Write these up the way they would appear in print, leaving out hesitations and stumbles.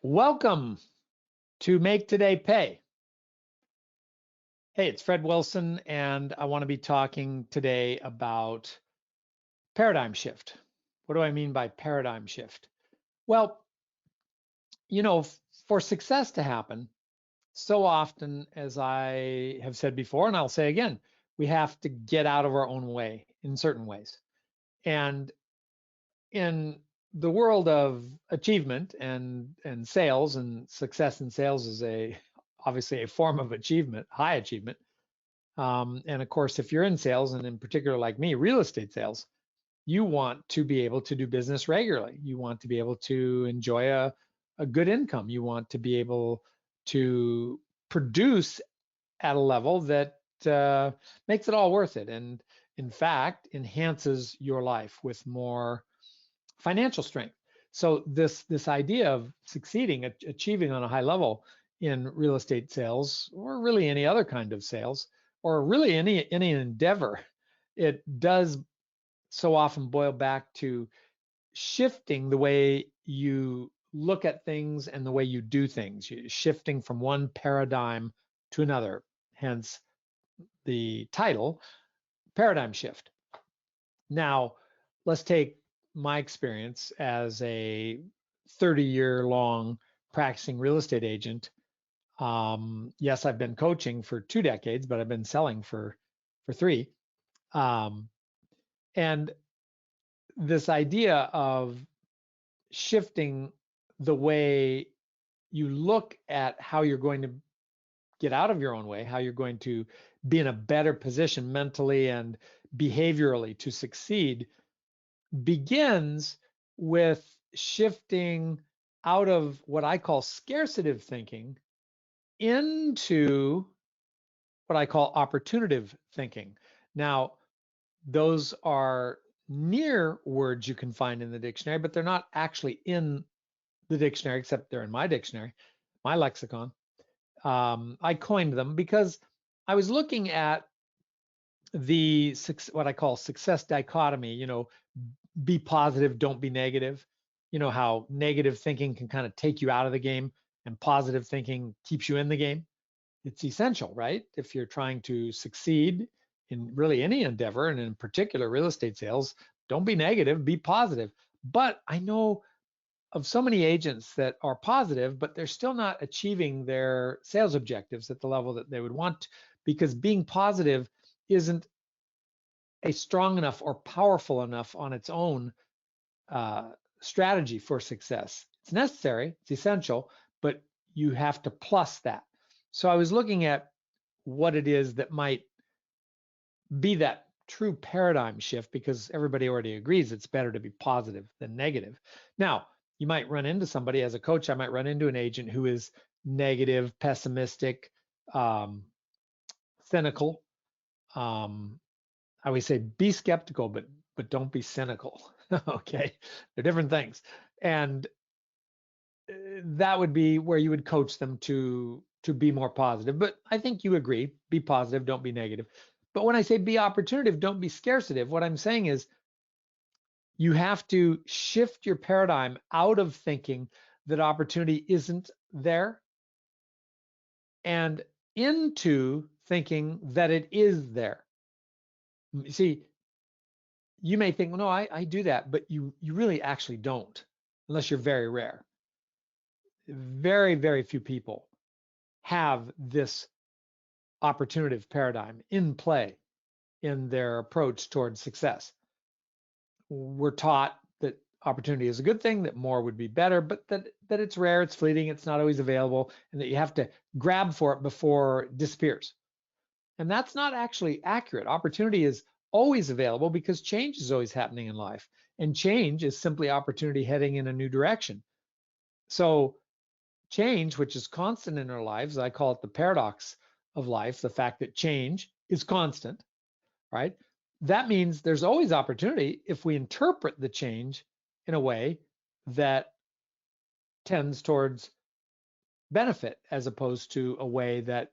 Welcome to Make Today Pay. Hey, it's Fred Wilson, and I want to be talking today about paradigm shift. What do I mean by paradigm shift? Well, for success to happen, so often, as I have said before, and I'll say again, we have to get out of our own way in certain ways. And in the world of achievement and sales, and success in sales is obviously a form of achievement, high achievement. And of course, if you're in sales, and in particular like me, real estate sales, you want to be able to do business regularly. You want to be able to enjoy a good income. You want to be able to produce at a level that makes it all worth it, and in fact enhances your life with more financial strength. So this idea of succeeding, achieving on a high level in real estate sales, or really any other kind of sales, or really any endeavor, it does so often boil back to shifting the way you look at things and the way you do things, shifting from one paradigm to another, hence the title, Paradigm Shift. Now, let's take my experience as a 30-year-long practicing real estate agent. Yes, I've been coaching for 2 decades, but I've been selling for 3. Um, and this idea of shifting the way you look at how you're going to get out of your own way, how you're going to be in a better position mentally and behaviorally to succeed, begins with shifting out of what I call scarcity thinking into what I call opportunative thinking. Now, those are near words you can find in the dictionary, but they're not actually in the dictionary, except they're in my dictionary, my lexicon. I coined them because I was looking at what I call success dichotomy. Be positive, don't be negative. How negative thinking can kind of take you out of the game and positive thinking keeps you in the game. It's essential, right? If you're trying to succeed in really any endeavor, and in particular real estate sales, don't be negative, be positive. But I know of so many agents that are positive, but they're still not achieving their sales objectives at the level that they would want, because being positive isn't a strong enough or powerful enough on its own strategy for success. It's necessary, it's essential, but you have to plus that. So I was looking at what it is that might be that true paradigm shift, because everybody already agrees it's better to be positive than negative. Now, you might run into somebody, as a coach, I might run into an agent who is negative, pessimistic, cynical. I always say be skeptical, but don't be cynical. Okay, they're different things, and that would be where you would coach them to be more positive. But I think you agree, be positive, don't be negative. But when I say be opportunative, don't be scarcitive, what I'm saying is you have to shift your paradigm out of thinking that opportunity isn't there and into thinking that it is there. See, you may think, well, no, I do that, but you really actually don't, unless you're very rare. Very, very few people have this opportunative paradigm in play in their approach towards success. We're taught that opportunity is a good thing, that more would be better, but that it's rare, it's fleeting, it's not always available, and that you have to grab for it before it disappears. And that's not actually accurate. Opportunity is always available because change is always happening in life. And change is simply opportunity heading in a new direction. So change, which is constant in our lives, I call it the paradox of life, the fact that change is constant, right? That means there's always opportunity if we interpret the change in a way that tends towards benefit, as opposed to a way that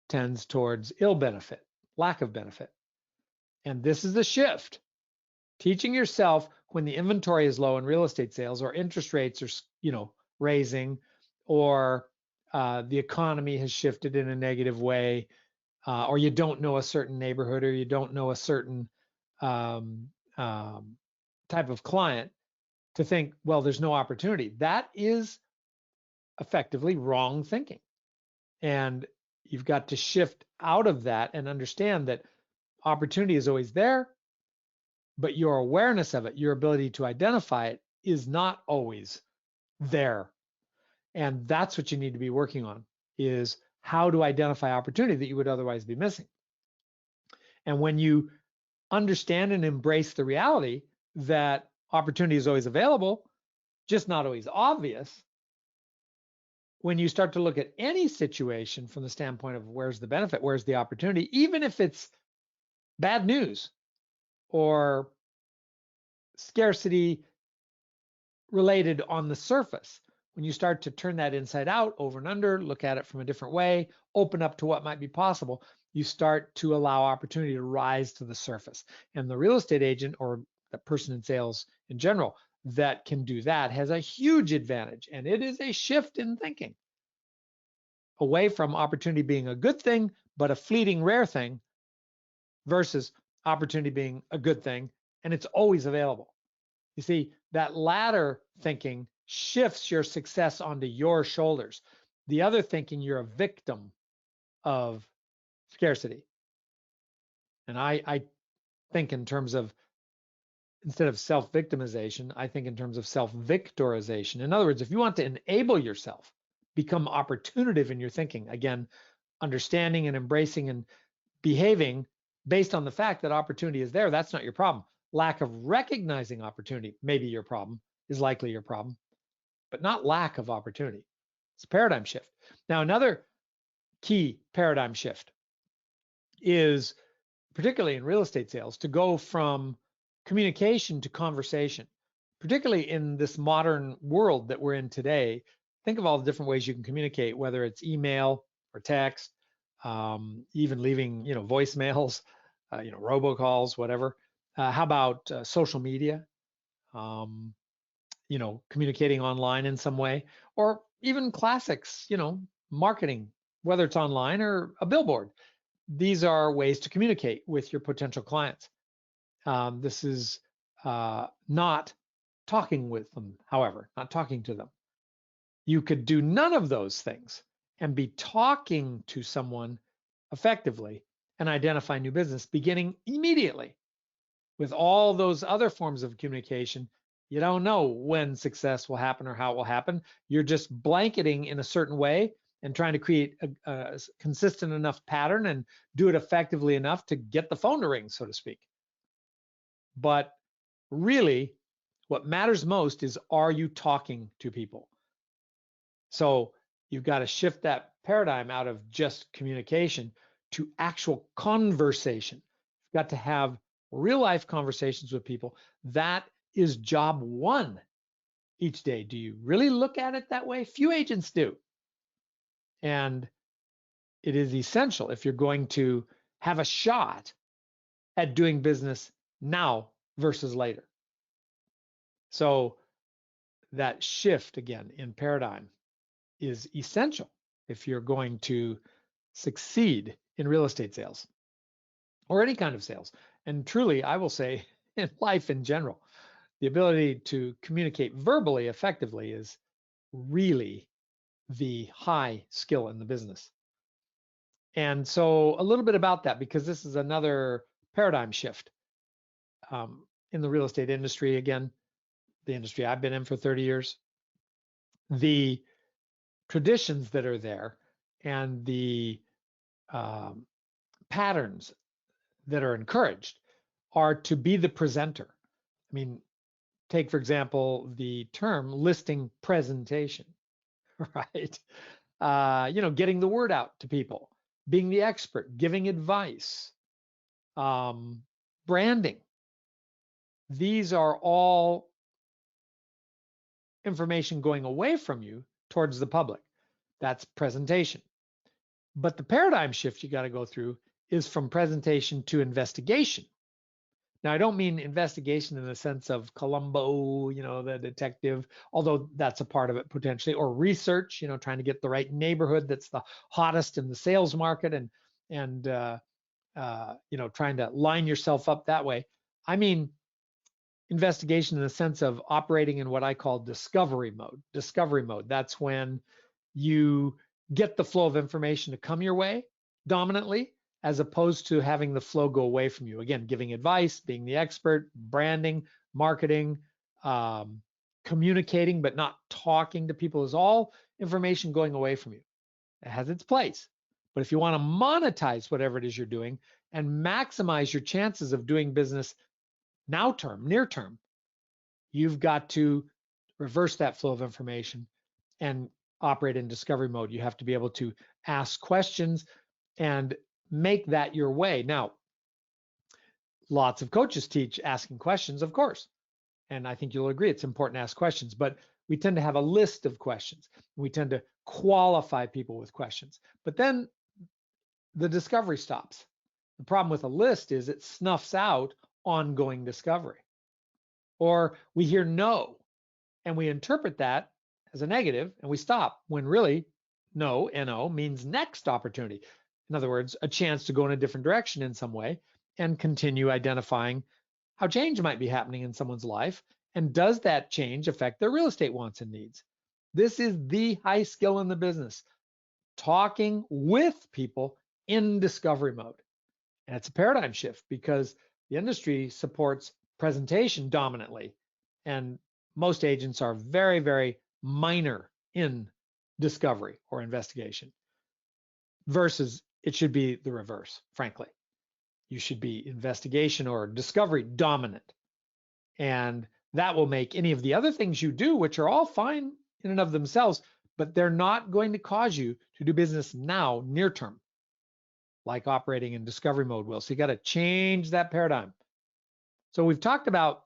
tends towards ill benefit, lack of benefit. And this is the shift. Teaching yourself when the inventory is low in real estate sales, or interest rates are, raising, or the economy has shifted in a negative way, or you don't know a certain neighborhood, or you don't know a certain um, um, type of client, to think, well, there's no opportunity. That is effectively wrong thinking. And you've got to shift out of that and understand that opportunity is always there, but your awareness of it, your ability to identify it, is not always there. And that's what you need to be working on, is how to identify opportunity that you would otherwise be missing. And when you understand and embrace the reality that opportunity is always available, just not always obvious, when you start to look at any situation from the standpoint of where's the benefit, where's the opportunity, even if it's bad news or scarcity related on the surface, when you start to turn that inside out, over and under, look at it from a different way, open up to what might be possible, you start to allow opportunity to rise to the surface. And the real estate agent, or the person in sales in general, that can do that has a huge advantage. And it is a shift in thinking away from opportunity being a good thing, but a fleeting, rare thing, versus opportunity being a good thing and it's always available. You see, that latter thinking shifts your success onto your shoulders. The other thinking, you're a victim of scarcity. And I think in terms of, instead of self-victimization, I think in terms of self-victorization. In other words, if you want to enable yourself, become opportunative in your thinking, again, understanding and embracing and behaving based on the fact that opportunity is there, that's not your problem. Lack of recognizing opportunity may be your problem, is likely your problem, but not lack of opportunity. It's a paradigm shift. Now, another key paradigm shift is, particularly in real estate sales, to go from communication to conversation, particularly in this modern world that we're in today. Think of all the different ways you can communicate, whether it's email or text, even leaving, voicemails, robocalls, whatever. How about social media? Um, communicating online in some way, or even classics, marketing, whether it's online or a billboard. These are ways to communicate with your potential clients. This is not talking with them, however, not talking to them. You could do none of those things and be talking to someone effectively and identify new business beginning immediately. With all those other forms of communication, you don't know when success will happen or how it will happen. You're just blanketing in a certain way and trying to create a consistent enough pattern and do it effectively enough to get the phone to ring, so to speak. But really, what matters most is, are you talking to people? So you've got to shift that paradigm out of just communication to actual conversation. You've got to have real life conversations with people. That is job one each day. Do you really look at it that way? Few agents do. And it is essential if you're going to have a shot at doing business now versus later. So that shift again in paradigm is essential if you're going to succeed in real estate sales or any kind of sales. And truly, I will say, in life in general, the ability to communicate verbally effectively is really the high skill in the business. And so a little bit about that, because this is another paradigm shift in the real estate industry. Again, the industry I've been in for 30 years. The traditions that are there and the um, patterns that are encouraged are to be the presenter. I mean, take, for example, the term listing presentation, right? Getting the word out to people, being the expert, giving advice, branding. These are all information going away from you towards the public. That's presentation. But the paradigm shift you got to go through is from presentation to investigation. Now, I don't mean investigation in the sense of Columbo, the detective, although that's a part of it potentially, or research, trying to get the right neighborhood that's the hottest in the sales market, and trying to line yourself up that way. I mean investigation in the sense of operating in what I call discovery mode. Discovery mode, that's when you get the flow of information to come your way dominantly, as opposed to having the flow go away from you. Again, giving advice, being the expert, branding, marketing, communicating, but not talking to people, is all information going away from you. It has its place. But if you want to monetize whatever it is you're doing and maximize your chances of doing business now term, near term, you've got to reverse that flow of information and operate in discovery mode. You have to be able to ask questions and make that your way. Now, lots of coaches teach asking questions, of course. And I think you'll agree it's important to ask questions, but we tend to have a list of questions. We tend to qualify people with questions, but then the discovery stops. The problem with a list is it snuffs out ongoing discovery. Or we hear no, and we interpret that as a negative, and we stop, when really no, NO, means next opportunity. In other words, a chance to go in a different direction in some way and continue identifying how change might be happening in someone's life, and does that change affect their real estate wants and needs. This is the high skill in the business, talking with people in discovery mode. And it's a paradigm shift because the industry supports presentation dominantly, and most agents are very, very minor in discovery or investigation, versus it should be the reverse, frankly. You should be investigation or discovery dominant. And that will make any of the other things you do, which are all fine in and of themselves, but they're not going to cause you to do business now, near term, like operating in discovery mode will. So you got to change that paradigm. So we've talked about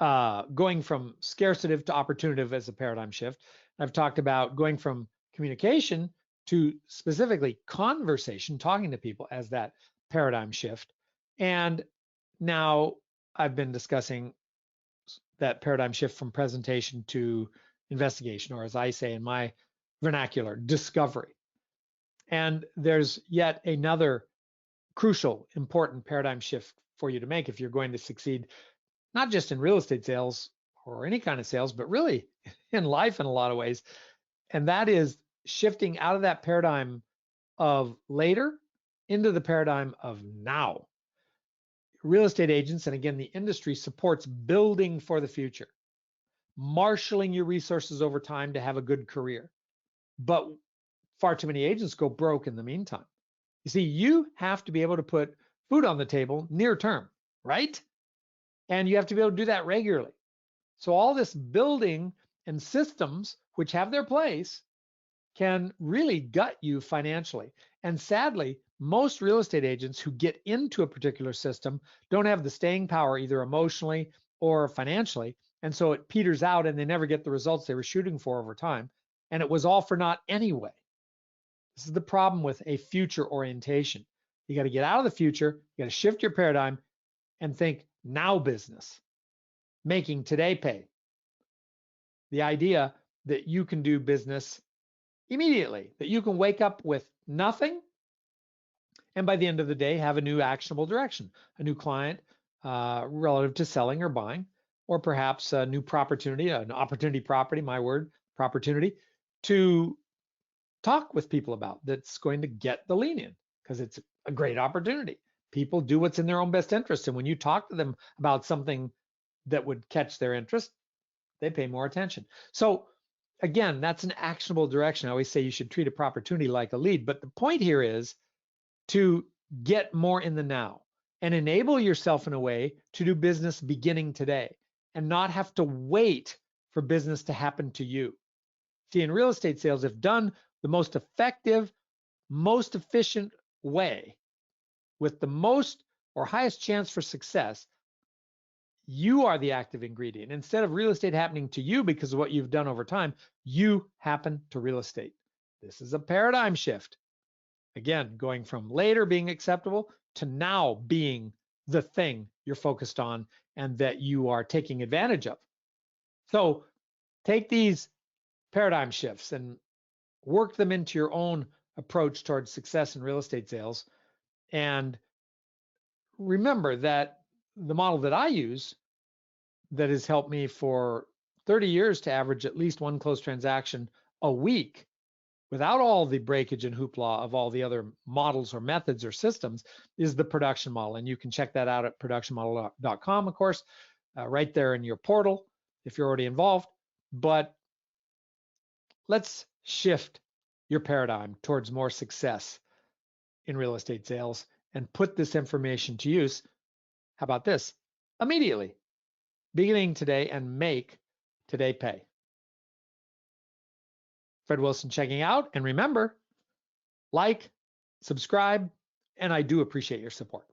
going from scarcitive to opportunitive as a paradigm shift. I've talked about going from communication to specifically conversation, talking to people, as that paradigm shift. And now I've been discussing that paradigm shift from presentation to investigation, or as I say in my vernacular, discovery. And there's yet another crucial, important paradigm shift for you to make if you're going to succeed, not just in real estate sales or any kind of sales, but really in life in a lot of ways. And that is shifting out of that paradigm of later into the paradigm of now. Real estate agents, and again, the industry supports building for the future, marshaling your resources over time to have a good career. But far too many agents go broke in the meantime. You see, you have to be able to put food on the table near term, right? And you have to be able to do that regularly. So all this building and systems, which have their place, can really gut you financially. And sadly, most real estate agents who get into a particular system don't have the staying power, either emotionally or financially. And so it peters out and they never get the results they were shooting for over time. And it was all for naught anyway. This is the problem with a future orientation. You got to get out of the future, you got to shift your paradigm and think now business, making today pay. The idea that you can do business immediately, that you can wake up with nothing and by the end of the day have a new actionable direction, a new client relative to selling or buying, or perhaps a new opportunity, an opportunity property, my word, opportunity, to talk with people about, that's going to get the lean in, because it's a great opportunity. People do what's in their own best interest. And when you talk to them about something that would catch their interest, they pay more attention. So again, that's an actionable direction. I always say you should treat a opportunity like a lead. But the point here is to get more in the now and enable yourself in a way to do business beginning today and not have to wait for business to happen to you. See, in real estate sales, if done the most effective, most efficient way with the most or highest chance for success, you are the active ingredient. Instead of real estate happening to you because of what you've done over time, you happen to real estate. This is a paradigm shift. Again, going from later being acceptable to now being the thing you're focused on and that you are taking advantage of. So take these paradigm shifts and work them into your own approach towards success in real estate sales. And remember that the model that I use that has helped me for 30 years to average at least one closed transaction a week without all the breakage and hoopla of all the other models or methods or systems is the production model. And you can check that out at productionmodel.com, of course, right there in your portal if you're already involved. But let's shift your paradigm towards more success in real estate sales and put this information to use. How about this? Immediately, beginning today, and make today pay. Fred Wilson checking out. And remember, like, subscribe, and I do appreciate your support.